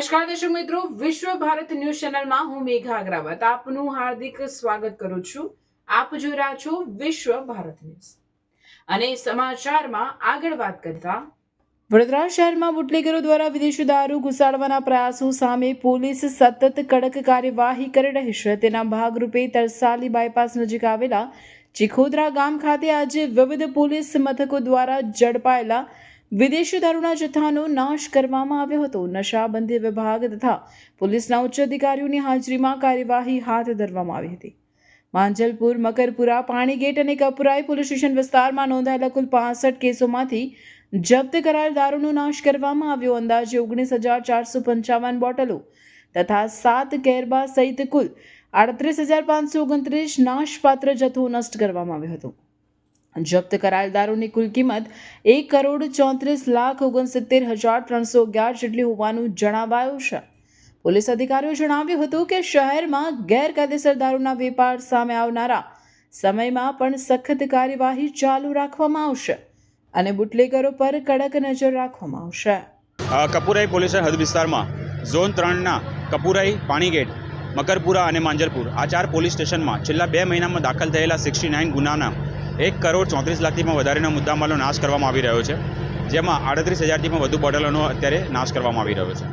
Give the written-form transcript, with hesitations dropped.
નમસ્કાર દર્શક મિત્રો, વિશ્વ ભારત ન્યૂઝ ચેનલમાં હું મેઘા અગ્રવાલ આપનું હાર્દિક સ્વાગત કરું છું। આપ જોઈ રહ્યા છો વિશ્વ ભારત ન્યૂઝ અને સમાચારમાં આગળ વાત કરતા વડોદરા શહેરમાં બુટલેગરો દ્વારા વિદેશી દારૂ ઘુસાડવાના પ્રયાસો સામે પોલીસ સતત કડક કાર્યવાહી કરી રહી છે। તેના ભાગરૂપે તરસાલી બાયપાસ નજીક આવેલા ચીખોદરા ગામ ખાતે આજે વિવિધ પોલીસ મથકો દ્વારા ઝડપાયેલા વિદેશી દારૂના જથ્થાનો નાશ કરવામાં આવ્યો હતો। નશાબંધી વિભાગ તથા પોલીસના ઉચ્ચ અધિકારીઓની હાજરીમાં કાર્યવાહી હાથ ધરવામાં આવી હતી। માંજલપુર, મકરપુરા, પાણીગેટ અને કપુરાઈ પોલીસ સ્ટેશન વિસ્તારમાં નોંધાયેલા કુલ 65 કેસોમાંથી જપ્ત કરાયેલ દારૂનો નાશ કરવામાં આવ્યો। અંદાજે 19,455 બોટલો તથા 7 કેરબા સહિત કુલ 38,529 નાશપાત્ર જથ્થો નષ્ટ કરવામાં આવ્યો હતો। જપ્ત કરાયેલ દારૂની કુલ કિંમત 1,34,69,311 જેટલી હોવાનું જણાવાયું છે। પોલીસ અધિકારીઓએ જણાવ્યું હતું કે શહેરમાં ગેરકાયદેસર દારૂના વેપાર સામે આવનારા સમયમાં પણ સખત કાર્યવાહી ચાલુ રાખવામાં આવશે અને બુટલેગરો પર કડક નજર રાખવામાં આવશે। કપુરાઈ પોલીસ હદ વિસ્તારમાં ઝોન 3ના કપુરાઈ, પાણીગેટ, મકરપુરા અને માંજલપુર આ 4 પોલીસ સ્ટેશનમાં છેલ્લા 2 મહિનામાં દાખલ થયેલા 69 ગુનાના 1,34,00,000થી પણ વધારેનો મુદ્દામાલનો નાશ કરવામાં આવી રહ્યો છે, જેમાં 38,000થી પણ વધુ બોટલોનો અત્યારે નાશ કરવામાં આવી રહ્યો છે।